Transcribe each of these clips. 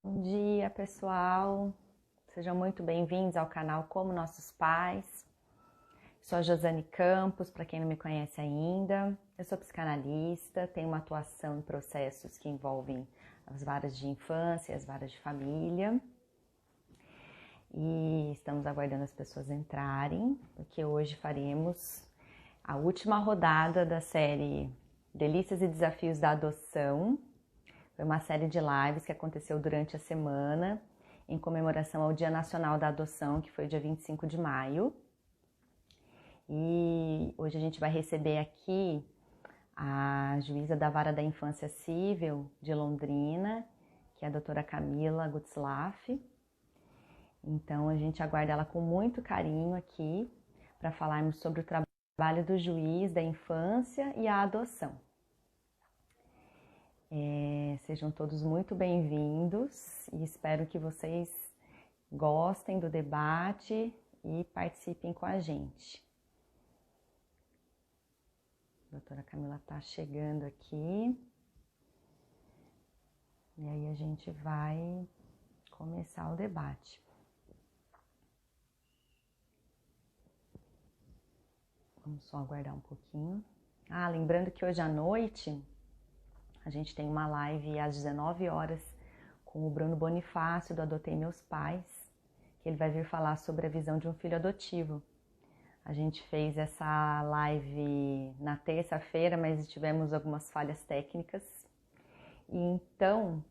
Bom dia, pessoal. Sejam muito bem-vindos ao canal Como Nossos Pais. Sou a Josane Campos, para quem não me conhece ainda. Eu sou psicanalista, tenho uma atuação em processos que envolvem as varas de infância e as varas de família. E estamos aguardando as pessoas entrarem, porque hoje faremos a última rodada da série Delícias e Desafios da Adoção. Foi uma série de lives que aconteceu durante a semana, em comemoração ao Dia Nacional da Adoção, que foi dia 25 de maio. E hoje a gente vai receber aqui a juíza da Vara da Infância Cível de Londrina, que é a doutora Camila Gutzlaff. Então a gente aguarda ela com muito carinho aqui para falarmos sobre o trabalho do juiz da infância e a adoção. Sejam todos muito bem-vindos e espero que vocês gostem do debate e participem com a gente. A doutora Camila está chegando aqui e aí a gente vai começar o debate. Vamos só aguardar um pouquinho. Lembrando que hoje à noite a gente tem uma live às 19 horas com o Bruno Bonifácio do Adotei Meus Pais, que ele vai vir falar sobre a visão de um filho adotivo. A gente fez essa live na terça-feira, mas tivemos algumas falhas técnicas. E então,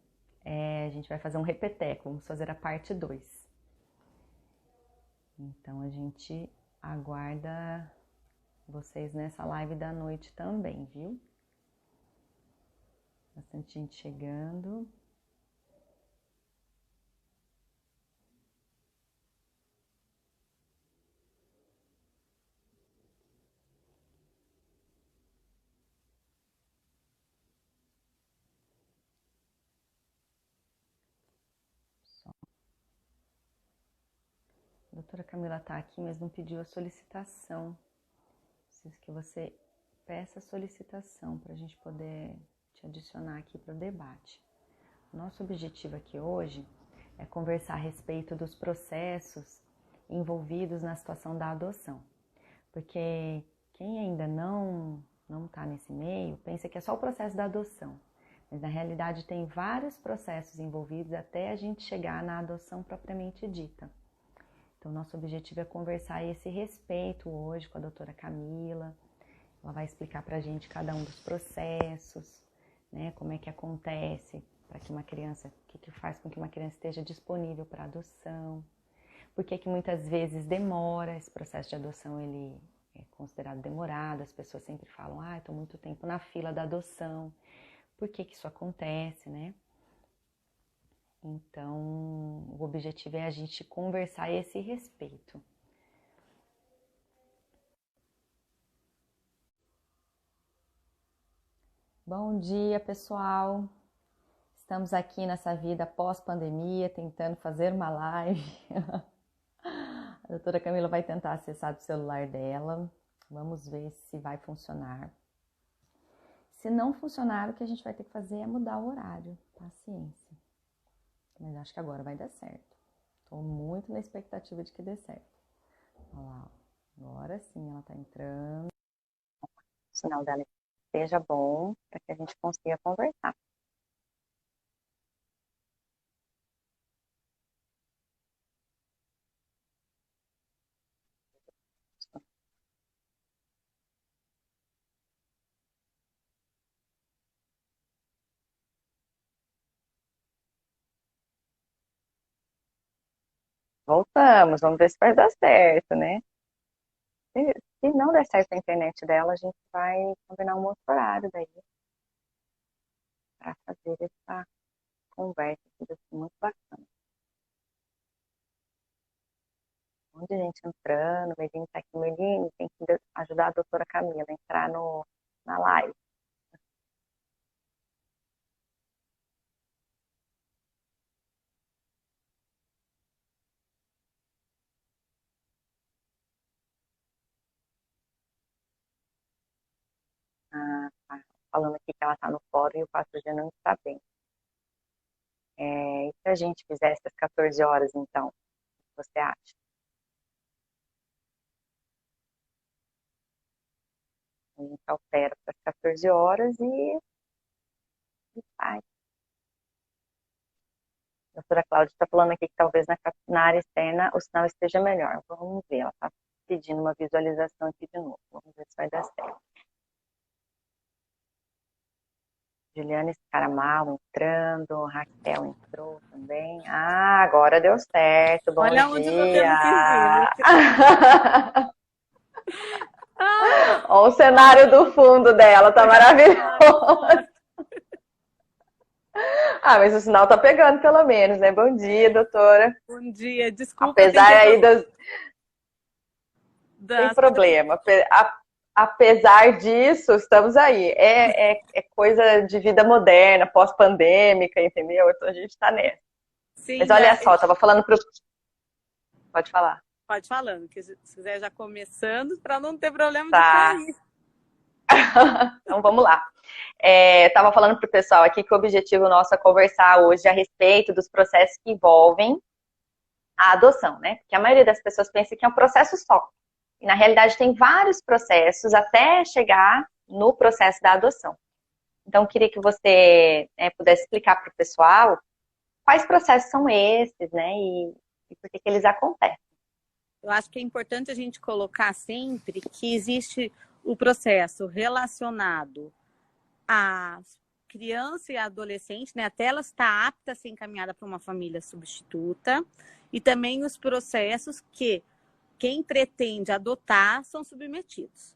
a gente vai fazer um repeteco, vamos fazer a parte 2. Então, a gente aguarda vocês nessa live da noite também, viu? Bastante gente chegando. A doutora Camila está aqui, mas não pediu a solicitação. Preciso que você peça a solicitação para a gente poder te adicionar aqui para o debate. Nosso objetivo aqui hoje é conversar a respeito dos processos envolvidos na situação da adoção. Porque quem ainda não está nesse meio pensa que é só o processo da adoção. Mas na realidade tem vários processos envolvidos até a gente chegar na adoção propriamente dita. Então nosso objetivo é conversar a esse respeito hoje com a doutora Camila. Ela vai explicar pra gente cada um dos processos, né? Como é que acontece para que uma criança, o que faz com que uma criança esteja disponível para adoção. Por que muitas vezes demora, esse processo de adoção ele é considerado demorado, as pessoas sempre falam, estou muito tempo na fila da adoção. Por que isso acontece, né? Então, o objetivo é a gente conversar a esse respeito. Bom dia, pessoal! Estamos aqui nessa vida pós-pandemia, tentando fazer uma live. A doutora Camila vai tentar acessar do celular dela. Vamos ver se vai funcionar. Se não funcionar, o que a gente vai ter que fazer é mudar o horário. Paciência. Mas acho que agora vai dar certo. Estou muito na expectativa de que dê certo. Olha lá. Agora sim ela está entrando. O sinal dela esteja bom para que a gente consiga conversar. Voltamos, vamos ver se vai dar certo, né? Se não der certo a internet dela, a gente vai combinar um outro horário daí para fazer essa conversa, que vai ser muito bacana. Um monte de gente entrando, Meline tá aqui, Meline, tem que ajudar a doutora Camila a entrar na live. Tá falando aqui que ela tá no fórum e o 4G não está bem. E se a gente fizesse às 14 horas, então, o que você acha? A gente altera para as 14 horas e faz. A doutora Cláudia está falando aqui que talvez na área externa o sinal esteja melhor. Vamos ver, ela está pedindo uma visualização aqui de novo. Vamos ver se vai dar certo. Juliana Escaramal entrando, Raquel entrou também. Ah, agora deu certo. Bom Olha dia. onde eu tô tendo que vir. Olha o cenário do fundo dela, tá maravilhoso. Ah, mas o sinal tá pegando pelo menos, né? Bom dia, doutora. Bom dia, desculpa. Apesar aí das... Sem das problema. Apesar disso, estamos aí. É coisa de vida moderna, pós-pandêmica, entendeu? Então a gente tá nessa. Sim, Mas olha só, eu tava falando pro... Pode falar. Pode falando, que se quiser já começando, para não ter problema Tá. de cair. Então vamos lá. Estava falando para o pessoal aqui que o objetivo nosso é conversar hoje a respeito dos processos que envolvem a adoção, né? Porque a maioria das pessoas pensa que é um processo só. E na realidade tem vários processos até chegar no processo da adoção. Então eu queria que você pudesse explicar para o pessoal quais processos são esses, né? E por que eles acontecem. Eu acho que é importante a gente colocar sempre que existe o processo relacionado à criança e à adolescente, né, até ela estar apta a ser encaminhada para uma família substituta, e também os processos que quem pretende adotar são submetidos.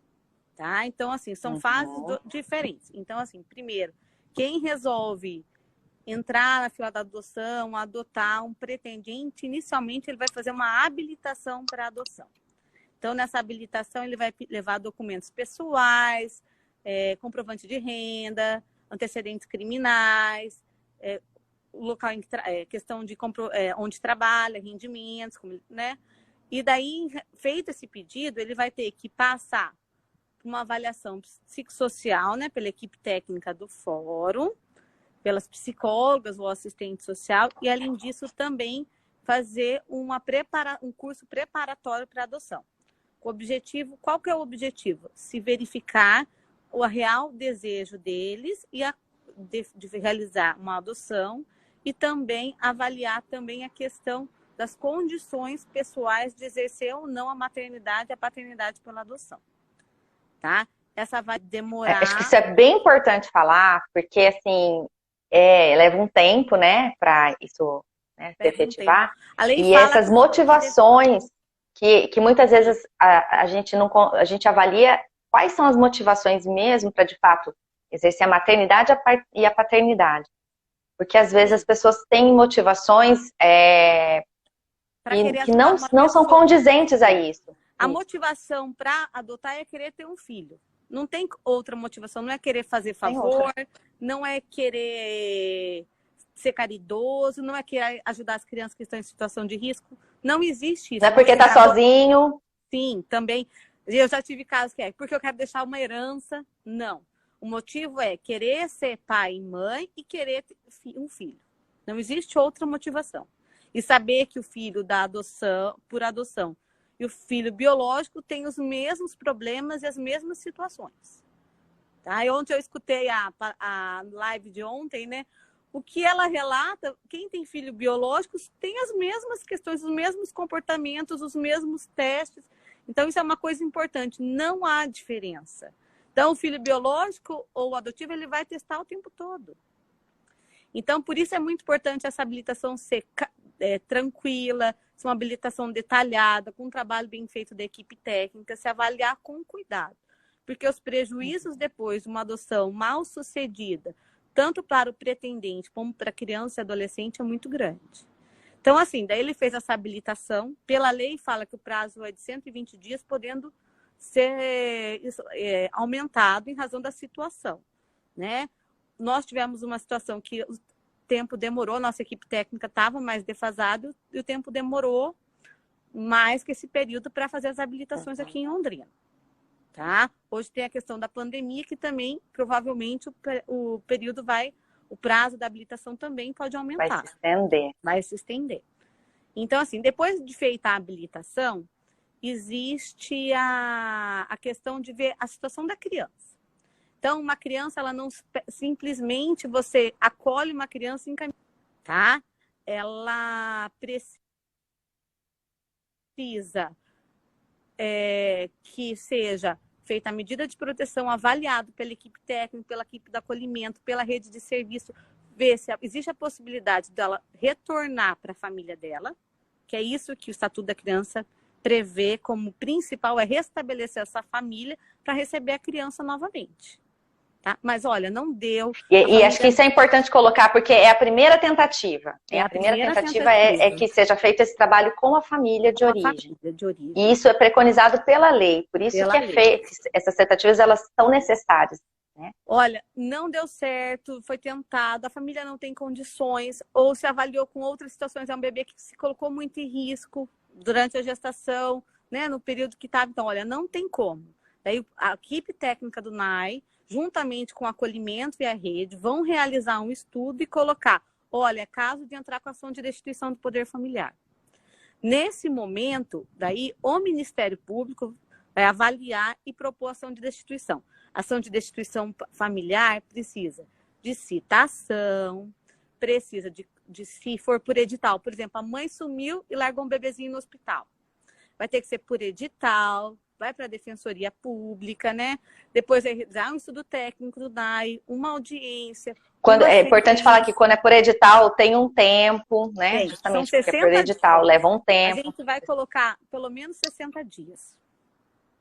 Tá? Então, assim, são fases diferentes. Então, assim, primeiro, quem resolve entrar na fila da adoção, adotar um pretendente, inicialmente ele vai fazer uma habilitação para adoção. Então, nessa habilitação, ele vai levar documentos pessoais, comprovante de renda, antecedentes criminais, o local em que questão de onde trabalha, rendimentos, né? E daí, feito esse pedido, ele vai ter que passar por uma avaliação psicossocial, né, pela equipe técnica do fórum, pelas psicólogas ou assistente social, e além disso também fazer um curso preparatório para adoção. O objetivo, qual que é o objetivo? Se verificar o real desejo deles e de realizar uma adoção, e também avaliar também a questão das condições pessoais de exercer ou não a maternidade e a paternidade pela adoção. Tá? Essa vai demorar... Acho que isso é bem importante falar, porque assim, leva um tempo, né, para isso, né, se efetivar. E essas motivações que muitas vezes a gente avalia quais são as motivações mesmo para, de fato, exercer a maternidade e a paternidade. Porque às vezes as pessoas têm motivações que não são condizentes a isso. A motivação para adotar é querer ter um filho. Não tem outra motivação. Não é querer fazer favor, não é querer ser caridoso, não é querer ajudar as crianças que estão em situação de risco. Não existe isso. Não é porque está sozinho. Sim, também. Eu já tive casos que porque eu quero deixar uma herança. Não. O motivo é querer ser pai e mãe e querer ter um filho. Não existe outra motivação. E saber que o filho por adoção e o filho biológico tem os mesmos problemas e as mesmas situações. Tá? E ontem eu escutei a live de ontem, né? O que ela relata, quem tem filho biológico tem as mesmas questões, os mesmos comportamentos, os mesmos testes. Então, isso é uma coisa importante. Não há diferença. Então, o filho biológico ou adotivo, ele vai testar o tempo todo. Então, por isso é muito importante essa habilitação ser tranquila, ser uma habilitação detalhada, com um trabalho bem feito da equipe técnica, se avaliar com cuidado. Porque os prejuízos depois de uma adoção mal sucedida, tanto para o pretendente como para a criança e adolescente, é muito grande. Então, assim, daí ele fez essa habilitação. Pela lei, fala que o prazo é de 120 dias, podendo ser aumentado em razão da situação, né? Nós tivemos uma situação que o tempo demorou, nossa equipe técnica estava mais defasada e o tempo demorou mais que esse período para fazer as habilitações aqui em Londrina. Tá? Hoje tem a questão da pandemia, que também, provavelmente, o período vai o prazo da habilitação também pode aumentar. Vai se estender. Vai se estender. Então, assim, depois de feita a habilitação, existe a questão de ver a situação da criança. Então, uma criança, ela não simplesmente você acolhe uma criança e encaminha, tá? Ela precisa que seja feita a medida de proteção, avaliado pela equipe técnica, pela equipe de acolhimento, pela rede de serviço, ver se existe a possibilidade dela retornar para a família dela, que é isso que o Estatuto da Criança prevê como principal, é restabelecer essa família para receber a criança novamente. Tá? Mas olha, não deu. E acho que isso é importante colocar, porque é a primeira tentativa. A primeira tentativa é que seja feito esse trabalho com a família de origem. E isso é preconizado pela lei. Por isso que é feito. Essas tentativas, elas são necessárias. Né? Olha, não deu certo, foi tentado, a família não tem condições, ou se avaliou com outras situações, é um bebê que se colocou muito em risco durante a gestação, né, no período que estava. Então, olha, não tem como. Daí a equipe técnica do NAI, juntamente com o acolhimento e a rede, vão realizar um estudo e colocar, olha, é caso de entrar com ação de destituição do poder familiar. Nesse momento, daí, o Ministério Público vai avaliar e propor ação de destituição. Ação de destituição familiar precisa de citação, precisa de se for por edital. Por exemplo, a mãe sumiu e largou um bebezinho no hospital. Vai ter que ser por edital, vai para a Defensoria Pública, né? Depois vai realizar um estudo técnico do NAI, uma audiência. É importante falar que quando é por edital tem um tempo, né? Tem, justamente porque é por edital, dias. leva um tempo. A gente vai colocar pelo menos 60 dias,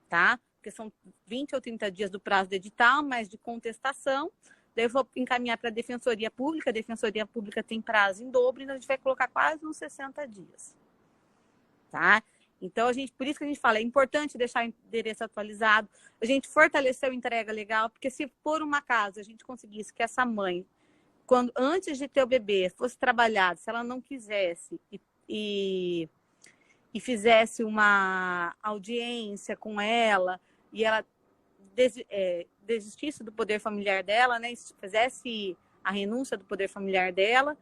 tá? Porque são 20 ou 30 dias do prazo do edital, mas de contestação. Daí eu vou encaminhar para a Defensoria Pública. A Defensoria Pública tem prazo em dobro, então a gente vai colocar quase uns 60 dias, tá? Então, por isso que a gente fala, é importante deixar o endereço atualizado, a gente fortaleceu a entrega legal, porque se por um acaso a gente conseguisse que essa mãe, antes de ter o bebê, fosse trabalhada, se ela não quisesse e fizesse uma audiência com ela, e ela desistisse do poder familiar dela, né, fizesse a renúncia do poder familiar dela,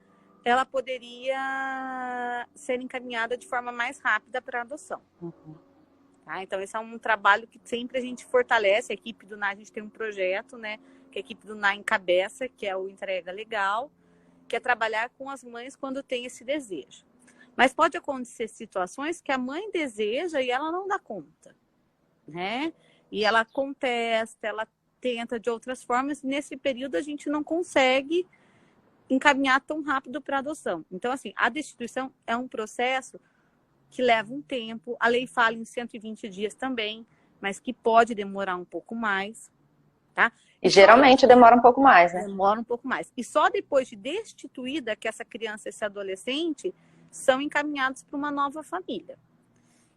ela poderia ser encaminhada de forma mais rápida para a adoção. Tá? Então, esse é um trabalho que sempre a gente fortalece. A equipe do NAI, a gente tem um projeto, né, que a equipe do NAI encabeça, que é o Entrega Legal, que é trabalhar com as mães quando tem esse desejo. Mas pode acontecer situações que a mãe deseja e ela não dá conta, né? E ela contesta, ela tenta de outras formas, e nesse período a gente não consegue encaminhar tão rápido para adoção. Então, assim, a destituição é um processo que leva um tempo. A lei fala em 120 dias também, mas que pode demorar um pouco mais, tá? E geralmente demora um pouco mais, né? Demora um pouco mais. E só depois de destituída que essa criança, esse adolescente, são encaminhados para uma nova família.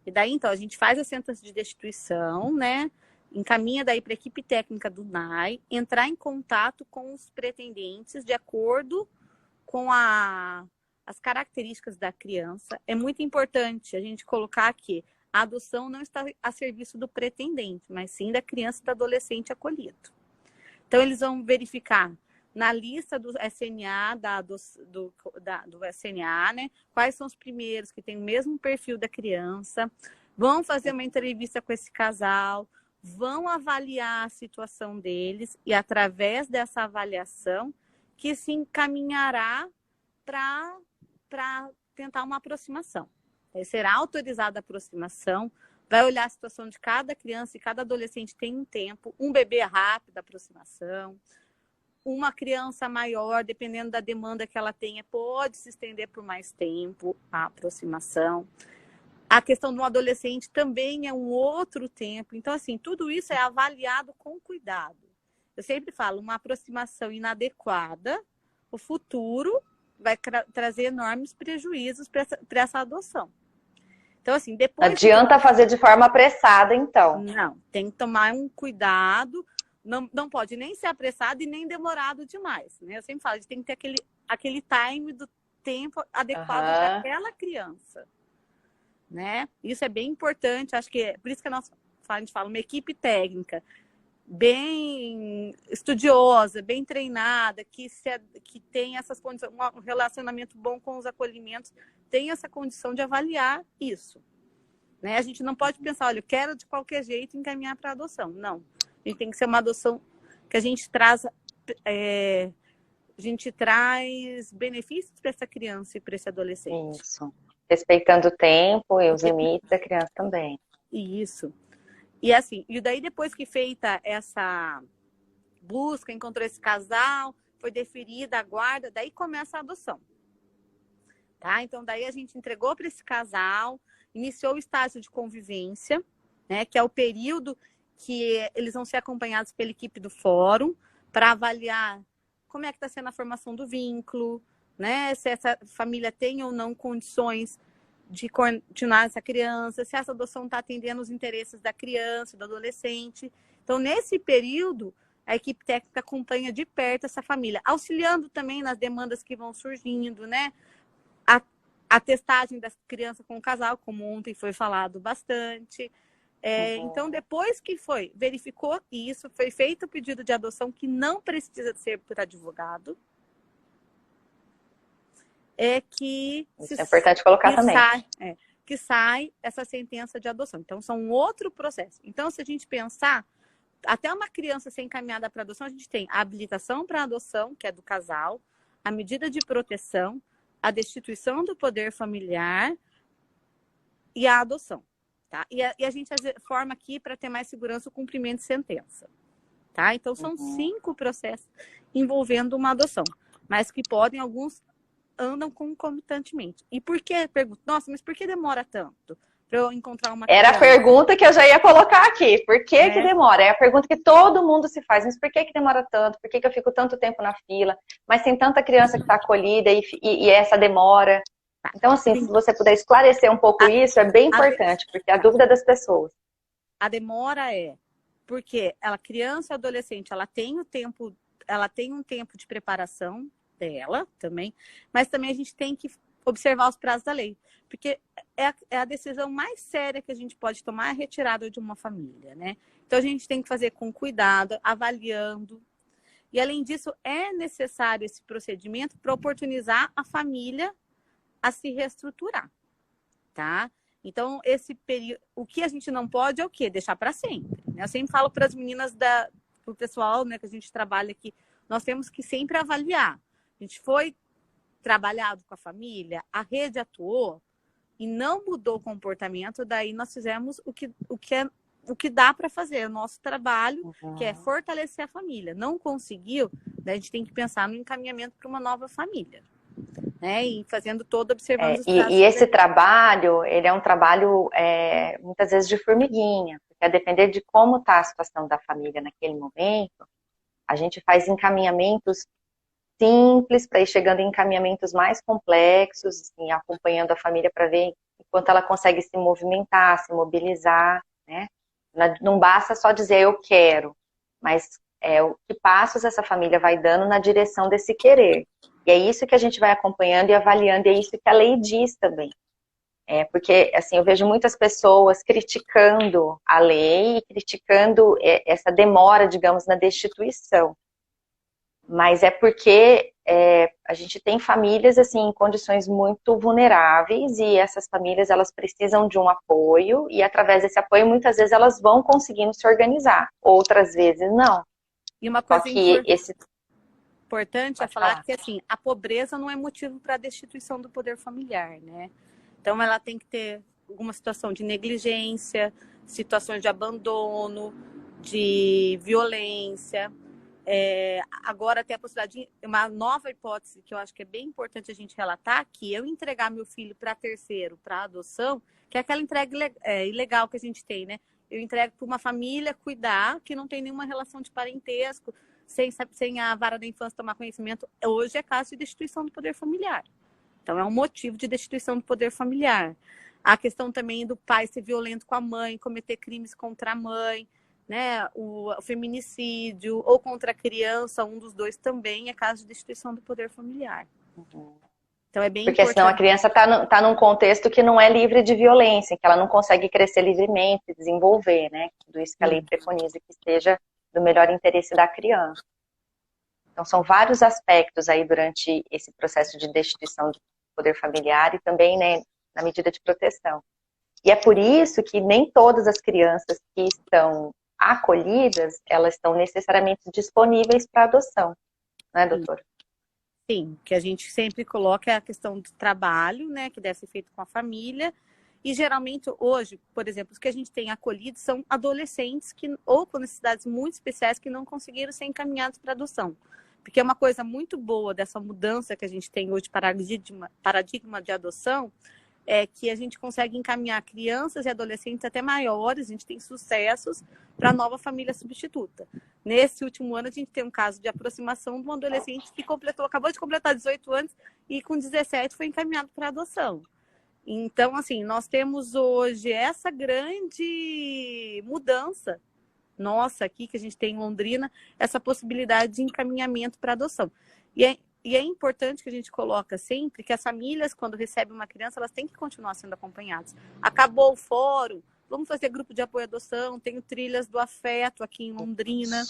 E daí, então, a gente faz a sentença de destituição, né? Encaminha daí para a equipe técnica do NAI, entrar em contato com os pretendentes de acordo com as características da criança. É muito importante a gente colocar que a adoção não está a serviço do pretendente, mas sim da criança e do adolescente acolhido. Então, eles vão verificar na lista do SNA, do SNA, né? Quais são os primeiros que têm o mesmo perfil da criança, vão fazer uma entrevista com esse casal, vão avaliar a situação deles e, através dessa avaliação, que se encaminhará para tentar uma aproximação. Aí será autorizada a aproximação, vai olhar a situação de cada criança e cada adolescente tem um tempo, um bebê rápido, a aproximação, uma criança maior, dependendo da demanda que ela tenha, pode se estender por mais tempo a aproximação. A questão de um adolescente também é um outro tempo. Então, assim, tudo isso é avaliado com cuidado. Eu sempre falo, uma aproximação inadequada, o futuro vai trazer enormes prejuízos para essa adoção. Então, assim, depois... Adianta fazer de forma apressada, então. Não, tem que tomar um cuidado, não pode nem ser apressado e nem demorado demais, né? Eu sempre falo, a gente tem que ter aquele time do tempo adequado daquela criança. Né? Isso é bem importante, acho que é por isso que a gente fala uma equipe técnica. bem estudiosa, bem treinada, que tem essas condições, um relacionamento bom com os acolhimentos, tem essa condição de avaliar isso. Né? A gente não pode pensar, olha, eu quero de qualquer jeito encaminhar para adoção. Não. A gente tem que ser uma adoção que a gente traz benefícios para essa criança e para esse adolescente. Isso. Respeitando o tempo e os limites da criança também. Isso. E assim, e daí depois que feita essa busca, encontrou esse casal, foi deferida a guarda, daí começa a adoção. Tá? Então daí a gente entregou para esse casal, iniciou o estágio de convivência, né, que é o período que eles vão ser acompanhados pela equipe do fórum para avaliar como é que está sendo a formação do vínculo, né, se essa família tem ou não condições de continuar essa criança, se essa adoção está atendendo os interesses da criança, do adolescente. Então, nesse período, a equipe técnica acompanha de perto essa família, auxiliando também nas demandas que vão surgindo, né? A testagem das crianças com o casal, como ontem foi falado bastante. Então, depois que verificou isso, foi feito o pedido de adoção, que não precisa ser por advogado, Isso é importante colocar também. Que sai essa sentença de adoção. Então, são outro processo. Então, se a gente pensar, até uma criança ser encaminhada para adoção, a gente tem a habilitação para adoção, que é do casal, a medida de proteção, a destituição do poder familiar e a adoção. Tá? E a gente forma aqui para ter mais segurança o cumprimento de sentença. Tá? Então, são 5 processos envolvendo uma adoção, mas que podem, alguns andam concomitantemente. E por que? Pergunto, nossa, mas por que demora tanto para eu encontrar uma criança? Era a pergunta que eu já ia colocar aqui. Por que que demora? É a pergunta que todo mundo se faz. Mas por que demora tanto? Por que eu fico tanto tempo na fila? Mas tem tanta criança que está acolhida e essa demora. Então, assim, se você puder esclarecer um pouco isso, é bem importante, porque é a dúvida das pessoas. A demora porque criança e adolescente, ela tem um tempo de preparação dela também, mas também a gente tem que observar os prazos da lei, porque é a decisão mais séria que a gente pode tomar, a retirada de uma família, né? Então a gente tem que fazer com cuidado, avaliando, e além disso é necessário esse procedimento para oportunizar a família a se reestruturar, tá? Então esse período, o que a gente não pode é o quê? Deixar para sempre, né? Eu sempre falo para as meninas pro pessoal, né, que a gente trabalha aqui, nós temos que sempre avaliar. A gente foi trabalhado com a família, a rede atuou e não mudou o comportamento, daí nós fizemos o que dá para fazer, o nosso trabalho, que é fortalecer a família. Não conseguiu, daí a gente tem que pensar no encaminhamento para uma nova família, né? E fazendo observando os prazos. E esse trabalho, ele é um trabalho muitas vezes de formiguinha, porque a depender de como está a situação da família naquele momento, a gente faz encaminhamentos simples, para ir chegando em encaminhamentos mais complexos, assim, acompanhando a família para ver enquanto ela consegue se movimentar, se mobilizar, né? Não basta só dizer eu quero, mas que passos essa família vai dando na direção desse querer. E é isso que a gente vai acompanhando e avaliando, e é isso que a lei diz também. Porque, assim, eu vejo muitas pessoas criticando a lei, criticando essa demora, digamos, na destituição. Mas é porque a gente tem famílias assim, em condições muito vulneráveis e essas famílias elas precisam de um apoio e através desse apoio muitas vezes elas vão conseguindo se organizar, outras vezes não. E uma coisa importante é falar que assim, a pobreza não é motivo para a destituição do poder familiar, né? Então ela tem que ter alguma situação de negligência, situações de abandono, de violência. Agora tem a possibilidade de uma nova hipótese que eu acho que é bem importante a gente relatar, que eu entregar meu filho para terceiro, para adoção, que é aquela entrega ilegal que a gente tem, né? Eu entrego para uma família cuidar, que não tem nenhuma relação de parentesco, sem a vara da infância tomar conhecimento. Hoje é caso de destituição do poder familiar. Então é um motivo de destituição do poder familiar. A questão também do pai ser violento com a mãe, cometer crimes contra a mãe, né, o feminicídio ou contra a criança, um dos dois também é caso de destituição do poder familiar. Então é bem porque importante. Senão a criança tá num contexto que não é livre de violência, que ela não consegue crescer livremente, desenvolver, né? Tudo isso que a lei preconiza que esteja do melhor interesse da criança. Então, são vários aspectos aí durante esse processo de destituição do poder familiar e também, né, na medida de proteção. E é por isso que nem todas as crianças que estão acolhidas, elas estão necessariamente disponíveis para adoção, né, doutora? Sim, que a gente sempre coloca é a questão do trabalho, né, que deve ser feito com a família. E geralmente hoje, por exemplo, os que a gente tem acolhido são adolescentes que, ou com necessidades muito especiais que não conseguiram ser encaminhados para adoção. Porque é uma coisa muito boa dessa mudança que a gente tem hoje, paradigma de adoção, é que a gente consegue encaminhar crianças e adolescentes até maiores, a gente tem sucessos para a nova família substituta. Nesse último ano, a gente tem um caso de aproximação de um adolescente que acabou de completar 18 anos e com 17 foi encaminhado para adoção. Então, assim, nós temos hoje essa grande mudança nossa aqui, que a gente tem em Londrina, essa possibilidade de encaminhamento para adoção. E é importante que a gente coloca sempre que as famílias, quando recebem uma criança, elas têm que continuar sendo acompanhadas. Acabou o fórum, vamos fazer grupo de apoio à adoção, tem o Trilhas do Afeto aqui em Londrina,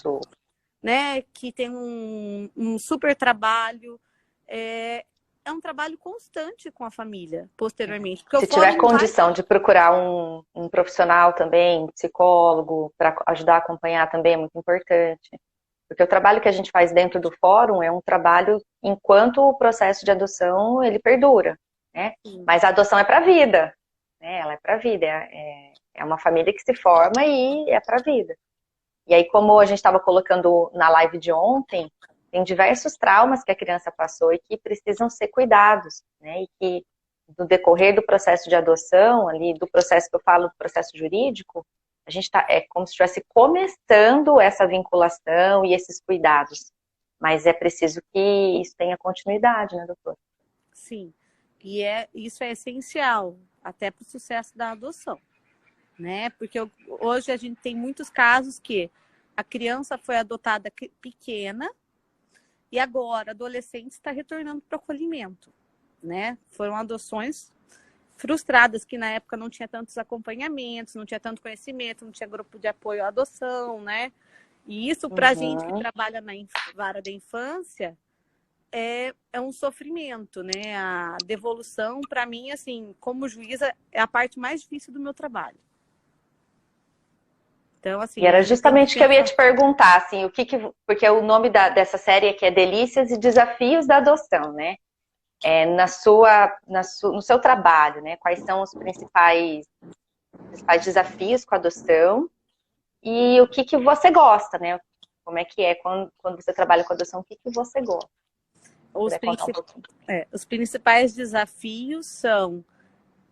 né, que tem um super trabalho. É um trabalho constante com a família, posteriormente. Se tiver condição de procurar um profissional também, um psicólogo, para ajudar a acompanhar também é muito importante. Porque o trabalho que a gente faz dentro do fórum é um trabalho enquanto o processo de adoção ele perdura, né? Mas a adoção é para a vida, né? Ela é para a vida, é uma família que se forma e é para a vida. E aí, como a gente estava colocando na live de ontem, tem diversos traumas que a criança passou e que precisam ser cuidados, né? E que no decorrer do processo de adoção, ali do processo que eu falo, do processo jurídico, a gente é como se estivesse começando essa vinculação e esses cuidados. Mas é preciso que isso tenha continuidade, né, doutora? Sim. E isso é essencial, até para o sucesso da adoção, né? Porque hoje a gente tem muitos casos que a criança foi adotada pequena e agora, adolescente, está retornando para o acolhimento, né? Foram adoções frustradas, que na época não tinha tantos acompanhamentos, não tinha tanto conhecimento, não tinha grupo de apoio à adoção, né? E isso, para a gente que trabalha na vara da infância, é um sofrimento, né? A devolução, para mim, assim, como juíza, é a parte mais difícil do meu trabalho. Então, assim, e era justamente o que eu ia te perguntar, assim, porque o nome dessa série aqui é Delícias e Desafios da Adoção, né? No seu trabalho, né? Quais são os principais desafios com a adoção e o que você gosta, né? Como é que é quando você trabalha com a adoção, o que você gosta? Os principais desafios são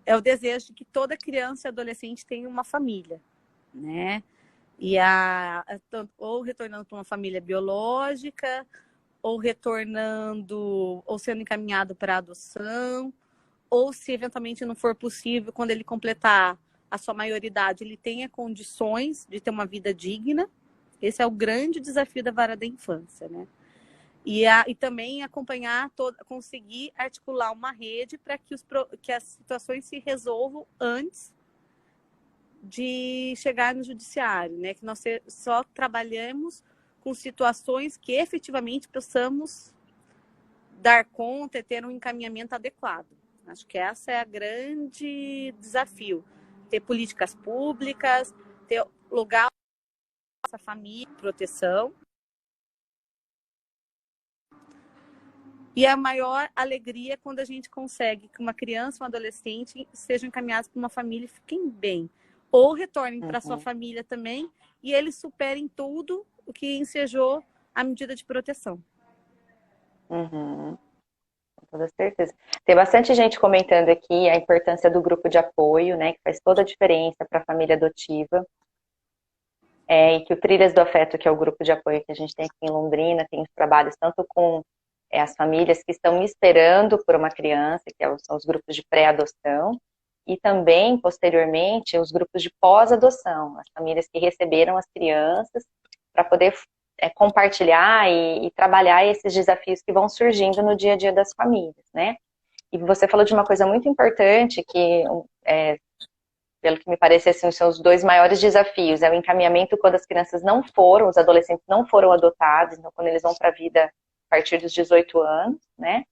o desejo de que toda criança e adolescente tenha uma família, né? E ou retornando para uma família biológica, ou retornando, ou sendo encaminhado para adoção, ou se eventualmente não for possível, quando ele completar a sua maioridade, ele tenha condições de ter uma vida digna. Esse é o grande desafio da vara da infância, né? E também acompanhar, conseguir articular uma rede para que as situações se resolvam antes de chegar no judiciário, né? Que nós só trabalhamos com situações que efetivamente possamos dar conta e ter um encaminhamento adequado. Acho que essa é a grande desafio. Ter políticas públicas, ter lugar para a família, proteção. E a maior alegria é quando a gente consegue que uma criança, um adolescente sejam encaminhados para uma família e fiquem bem. Ou retornem para sua família também e eles superem tudo o que ensejou a medida de proteção. Com toda certeza. Tem bastante gente comentando aqui a importância do grupo de apoio, né? Que faz toda a diferença para a família adotiva. E que o Trilhas do Afeto, que é o grupo de apoio que a gente tem aqui em Londrina, tem os trabalhos tanto com as famílias que estão esperando por uma criança, que são os grupos de pré-adoção, e também, posteriormente, os grupos de pós-adoção, as famílias que receberam as crianças para poder compartilhar e trabalhar esses desafios que vão surgindo no dia a dia das famílias, né? E você falou de uma coisa muito importante que pelo que me parece, assim, são os dois maiores desafios. É o encaminhamento quando as crianças não foram, os adolescentes não foram adotados, então quando eles vão para a vida a partir dos 18 anos, né?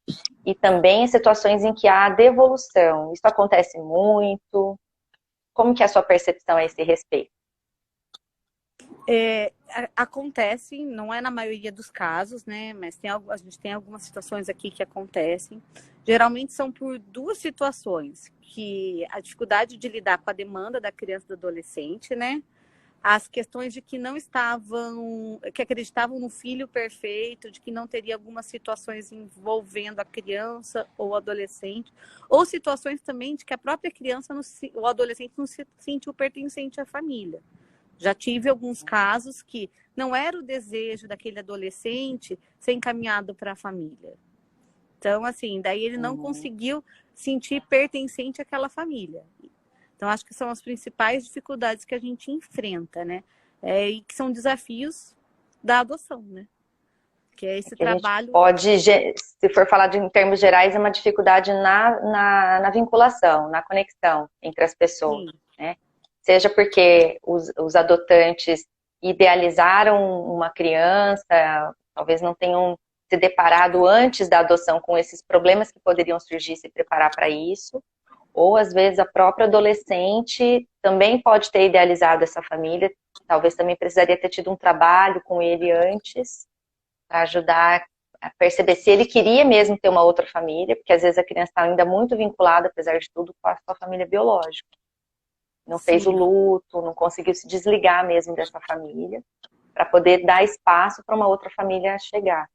E também em situações em que há devolução. Isso acontece muito. Como que é a sua percepção a esse respeito? Acontece, não é na maioria dos casos, né? Mas a gente tem algumas situações aqui que acontecem. Geralmente são por duas situações, que a dificuldade de lidar com a demanda da criança e do adolescente, né? As questões de que não estavam, que acreditavam no filho perfeito, de que não teria algumas situações envolvendo a criança ou o adolescente, ou situações também de que a própria criança ou adolescente não se sentiu pertencente à família. Já tive alguns casos que não era o desejo daquele adolescente ser encaminhado para a família. Então, assim, daí ele não conseguiu sentir pertencente àquela família. Então, acho que são as principais dificuldades que a gente enfrenta, né? E que são desafios da adoção, né? Que é esse trabalho... Pode, se for falar em termos gerais, é uma dificuldade na vinculação, na conexão entre as pessoas, né? Seja porque os adotantes idealizaram uma criança, talvez não tenham se deparado antes da adoção com esses problemas que poderiam surgir, se preparar para isso, ou às vezes a própria adolescente também pode ter idealizado essa família, talvez também precisaria ter tido um trabalho com ele antes, para ajudar a perceber se ele queria mesmo ter uma outra família, porque às vezes a criança está ainda muito vinculada, apesar de tudo, com a sua família biológica. Não fez o luto, não conseguiu se desligar mesmo dessa família, para poder dar espaço para uma outra família chegar.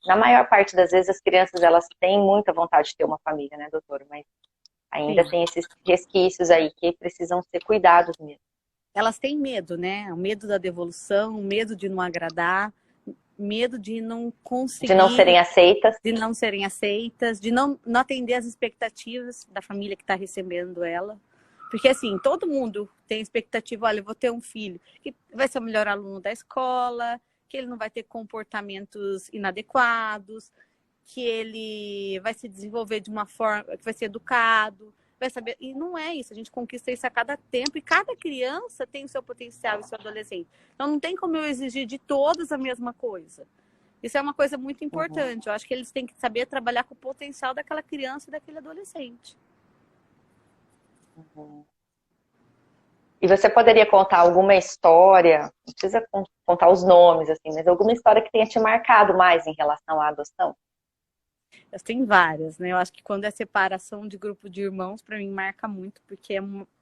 Na maior parte das vezes as crianças elas têm muita vontade de ter uma família, né, doutora? Mas ainda tem esses resquícios aí que precisam ser cuidados mesmo. Elas têm medo, né? O medo da devolução, o medo de não agradar, medo de não conseguir... De não serem aceitas. De não serem aceitas, de não atender as expectativas da família que está recebendo ela. Porque, assim, todo mundo tem expectativa, olha, eu vou ter um filho que vai ser o melhor aluno da escola, que ele não vai ter comportamentos inadequados, que ele vai se desenvolver de uma forma, que vai ser educado, vai saber. E não é isso, a gente conquista isso a cada tempo, e cada criança tem o seu potencial e o seu adolescente. Então não tem como eu exigir de todas a mesma coisa. Isso é uma coisa muito importante. Eu acho que eles têm que saber trabalhar com o potencial daquela criança e daquele adolescente. E você poderia contar alguma história, não precisa contar os nomes, assim, mas alguma história que tenha te marcado mais em relação à adoção? Eu tenho várias, né? Eu acho que quando é separação de grupo de irmãos, para mim marca muito, porque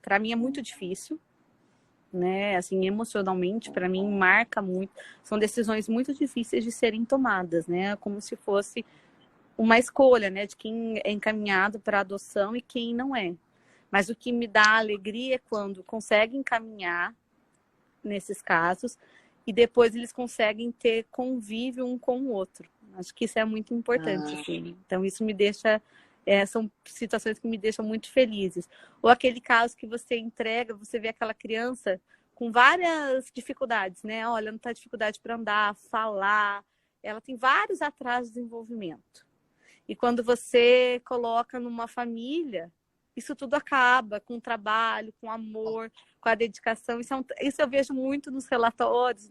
para mim é muito difícil, né? Assim, emocionalmente, para mim marca muito. São decisões muito difíceis de serem tomadas, né? Como se fosse uma escolha, né? De quem é encaminhado para adoção e quem não é. Mas o que me dá alegria é quando conseguem caminhar nesses casos e depois eles conseguem ter convívio um com o outro. Acho que isso é muito importante, assim. Então, isso me deixa... são situações que me deixam muito felizes. Ou aquele caso que você entrega, você vê aquela criança com várias dificuldades, né? Olha, não está dificuldade para andar, falar. Ela tem vários atrasos de desenvolvimento. E quando você coloca numa família, isso tudo acaba com o trabalho, com o amor, com a dedicação. Isso eu vejo muito nos relatórios,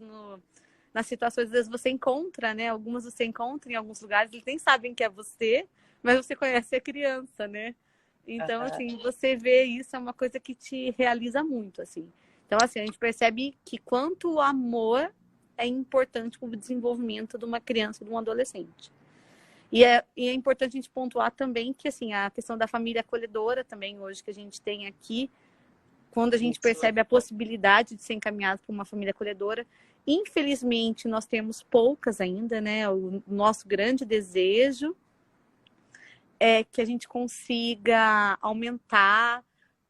nas situações, às vezes você encontra, né? Algumas você encontra em alguns lugares, eles nem sabem que é você, mas você conhece a criança, né? Então, assim, você vê isso é uma coisa que te realiza muito, assim. Então, assim, a gente percebe que quanto o amor é importante para o desenvolvimento de uma criança e de um adolescente. E é importante a gente pontuar também que, assim, a questão da família acolhedora também hoje que a gente tem aqui, quando a gente percebe a possibilidade de ser encaminhado para uma família acolhedora, infelizmente nós temos poucas ainda, né? O nosso grande desejo é que a gente consiga aumentar,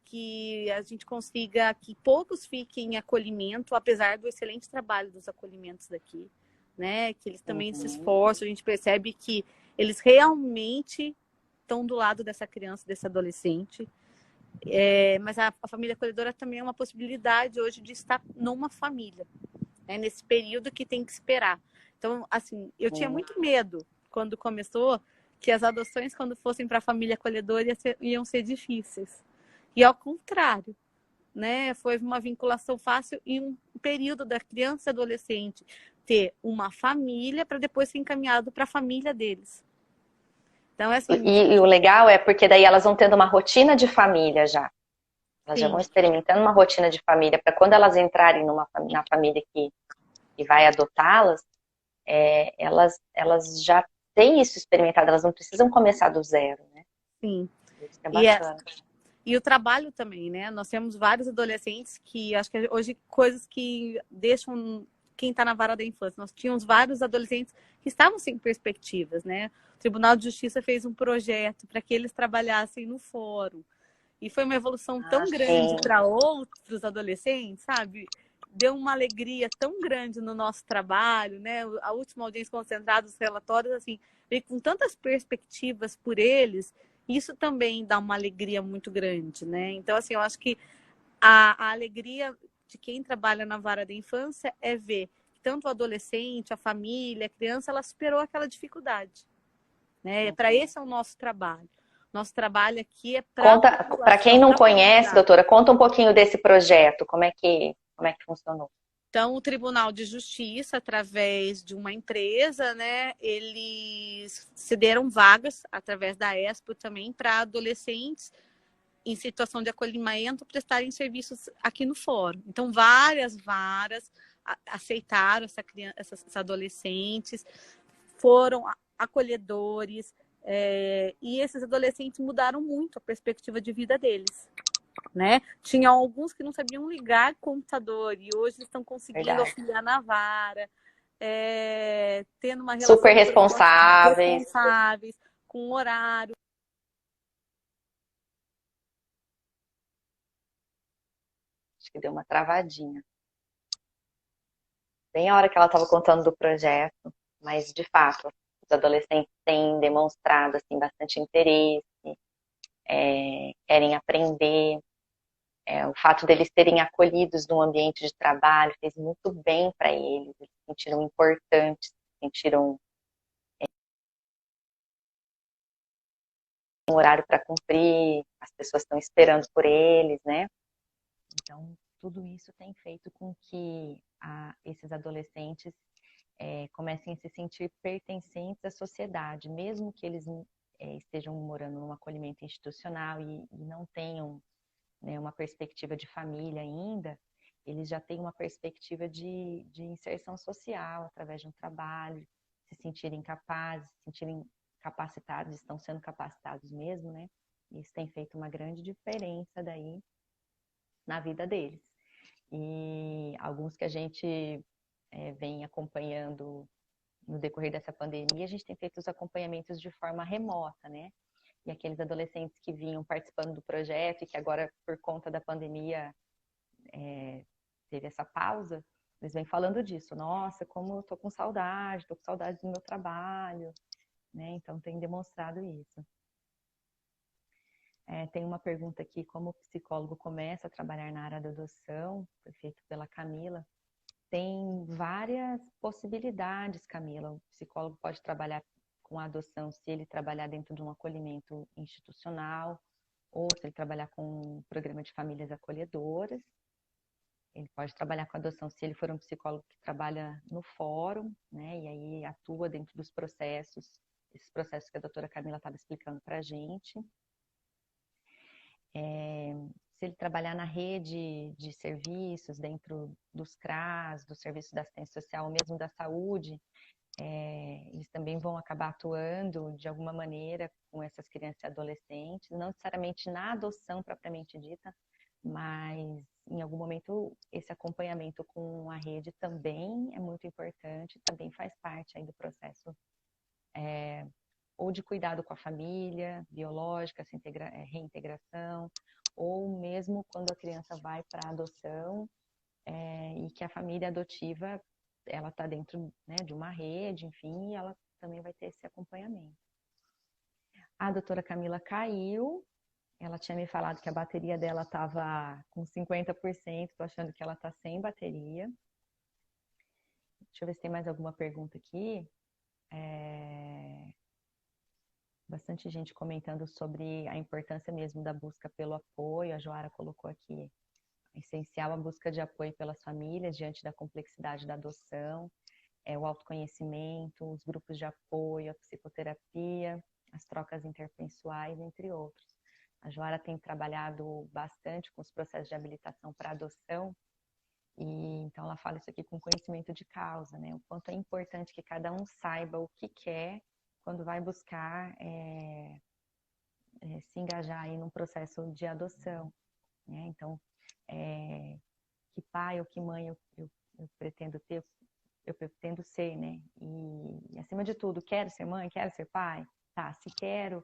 que a gente consiga que poucos fiquem em acolhimento, apesar do excelente trabalho dos acolhimentos daqui, né? Que eles também se esforçam, a gente percebe que eles realmente estão do lado dessa criança, desse adolescente. Mas a família acolhedora também é uma possibilidade hoje de estar numa família, né? Nesse período que tem que esperar. Então, assim, eu tinha muito medo quando começou que as adoções, quando fossem para a família acolhedora, iam ser difíceis. E ao contrário, né? Foi uma vinculação fácil e um período da criança e adolescente ter uma família para depois ser encaminhado para a família deles. Então, é assim. E o legal é porque daí elas vão tendo uma rotina de família já. Elas já vão experimentando uma rotina de família para quando elas entrarem na família que vai adotá-las, elas já têm isso experimentado, elas não precisam começar do zero, né? Sim. Isso é bacana. E o trabalho também, né? Nós temos vários adolescentes que, acho que hoje, coisas que deixam quem está na vara da infância. Nós tínhamos vários adolescentes que estavam sem perspectivas, né? O Tribunal de Justiça fez um projeto para que eles trabalhassem no fórum. E foi uma evolução tão grande para outros adolescentes, sabe? Deu uma alegria tão grande no nosso trabalho, né? A última audiência concentrada, os relatórios, assim, veio com tantas perspectivas por eles. Isso também dá uma alegria muito grande, né? Então, assim, eu acho que a alegria de quem trabalha na vara da infância é ver que tanto o adolescente, a família, a criança, ela superou aquela dificuldade, né? Para esse é o nosso trabalho. Nosso trabalho aqui é para quem não conhece, doutora, conta um pouquinho desse projeto, como é que funcionou. Então, o Tribunal de Justiça, através de uma empresa, né, eles cederam vagas, através da Expo também, para adolescentes em situação de acolhimento prestarem serviços aqui no fórum. Então, várias varas aceitaram esses adolescentes, foram acolhedores, e esses adolescentes mudaram muito a perspectiva de vida deles. Né? Tinha alguns que não sabiam ligar computador e hoje estão conseguindo auxiliar na vara, tendo uma relação super responsáveis, com horário. Acho que deu uma travadinha. Bem a hora que ela estava contando do projeto, mas de fato, os adolescentes têm demonstrado assim, bastante interesse, querem aprender. O fato deles serem acolhidos no ambiente de trabalho fez muito bem para eles se sentiram importantes, se sentiram um horário para cumprir, as pessoas estão esperando por eles, né? Então, tudo isso tem feito com que esses adolescentes comecem a se sentir pertencentes à sociedade, mesmo que eles estejam morando num acolhimento institucional e não tenham, né, uma perspectiva de família ainda, eles já têm uma perspectiva de inserção social através de um trabalho, se sentirem capazes, se sentirem capacitados, estão sendo capacitados mesmo, né? Isso tem feito uma grande diferença daí na vida deles. E alguns que a gente vem acompanhando no decorrer dessa pandemia, a gente tem feito os acompanhamentos de forma remota, né? E aqueles adolescentes que vinham participando do projeto e que agora, por conta da pandemia, teve essa pausa, eles vêm falando disso. Nossa, como eu tô com saudade do meu trabalho, né? Então, tem demonstrado isso. Tem uma pergunta aqui, como o psicólogo começa a trabalhar na área da adoção, foi feito pela Camila. Tem várias possibilidades, Camila. O psicólogo pode trabalhar com a adoção se ele trabalhar dentro de um acolhimento institucional, ou se ele trabalhar com um programa de famílias acolhedoras. Ele pode trabalhar com a adoção se ele for um psicólogo que trabalha no fórum, né? E aí atua dentro dos processos, esses processos que a doutora Camila estava explicando para a gente. Se ele trabalhar na rede de serviços dentro dos CRAS, do Serviço da Assistência Social, ou mesmo da saúde, eles também vão acabar atuando de alguma maneira com essas crianças e adolescentes, não necessariamente na adoção propriamente dita, mas em algum momento esse acompanhamento com a rede também é muito importante, também faz parte aí do processo ou de cuidado com a família biológica, essa reintegração, ou mesmo quando a criança vai para a adoção e que a família adotiva ela está dentro, né, de uma rede, enfim, e ela também vai ter esse acompanhamento. A doutora Camila caiu, ela tinha me falado que a bateria dela estava com 50%, estou achando que ela está sem bateria. Deixa eu ver se tem mais alguma pergunta aqui. bastante gente comentando sobre a importância mesmo da busca pelo apoio. A Joara colocou aqui, é essencial a busca de apoio pelas famílias diante da complexidade da adoção, o autoconhecimento, os grupos de apoio, a psicoterapia, as trocas interpessoais, entre outros. A Joara tem trabalhado bastante com os processos de habilitação para adoção, e então ela fala isso aqui com conhecimento de causa, né? O quanto é importante que cada um saiba o que quer quando vai buscar se engajar aí num processo de adoção, né? Então, que pai ou que mãe eu pretendo ter, eu pretendo ser, né? E acima de tudo, quero ser mãe, quero ser pai? Tá, se quero,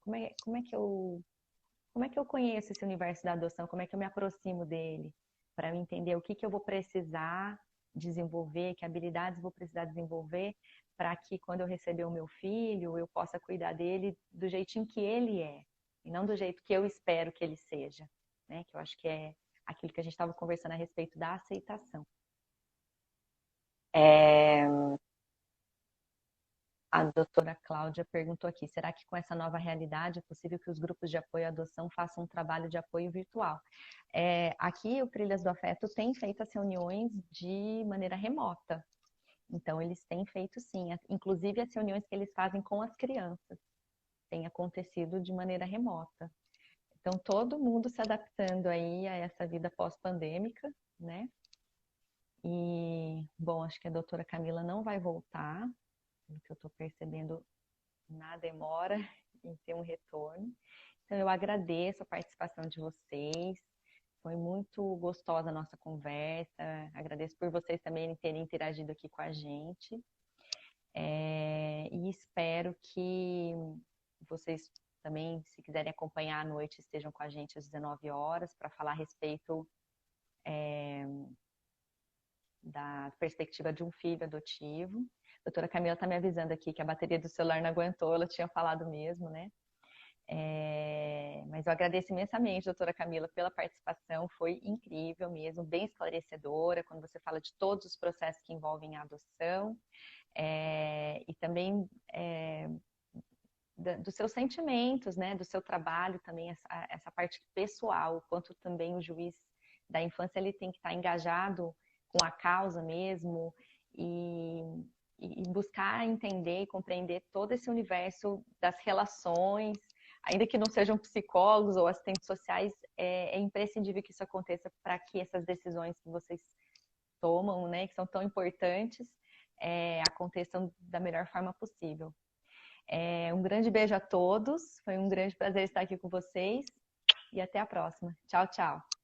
como é que eu conheço esse universo da adoção? Como é que eu me aproximo dele? Para eu entender o que eu vou precisar desenvolver, que habilidades vou precisar desenvolver, para que quando eu receber o meu filho, eu possa cuidar dele do jeitinho que ele é, e não do jeito que eu espero que ele seja, né? Que eu acho que é aquilo que a gente estava conversando a respeito da aceitação. A doutora Cláudia perguntou aqui, será que com essa nova realidade é possível que os grupos de apoio à adoção façam um trabalho de apoio virtual? Aqui o Trilhas do Afeto tem feito as reuniões de maneira remota. Então eles têm feito sim, inclusive as reuniões que eles fazem com as crianças têm acontecido de maneira remota. Então todo mundo se adaptando aí a essa vida pós-pandêmica, né? E, bom, acho que a doutora Camila não vai voltar, pelo que eu estou percebendo, na demora em ter um retorno. Então, eu agradeço a participação de vocês. Foi muito gostosa a nossa conversa. Agradeço por vocês também terem interagido aqui com a gente. E espero que vocês também, se quiserem acompanhar à noite, estejam com a gente às 19 horas para falar a respeito da perspectiva de um filho adotivo. A doutora Camila está me avisando aqui que a bateria do celular não aguentou, ela tinha falado mesmo, né? Mas eu agradeço imensamente, doutora Camila, pela participação, foi incrível mesmo, bem esclarecedora, quando você fala de todos os processos que envolvem a adoção, e também dos seus sentimentos, né, do seu trabalho também, essa parte pessoal, o quanto também o juiz da infância ele tem que estar engajado com a causa mesmo, e buscar entender e compreender todo esse universo das relações, ainda que não sejam psicólogos ou assistentes sociais, é imprescindível que isso aconteça para que essas decisões que vocês tomam, né, que são tão importantes, aconteçam da melhor forma possível. Um grande beijo a todos, foi um grande prazer estar aqui com vocês e até a próxima. Tchau, tchau.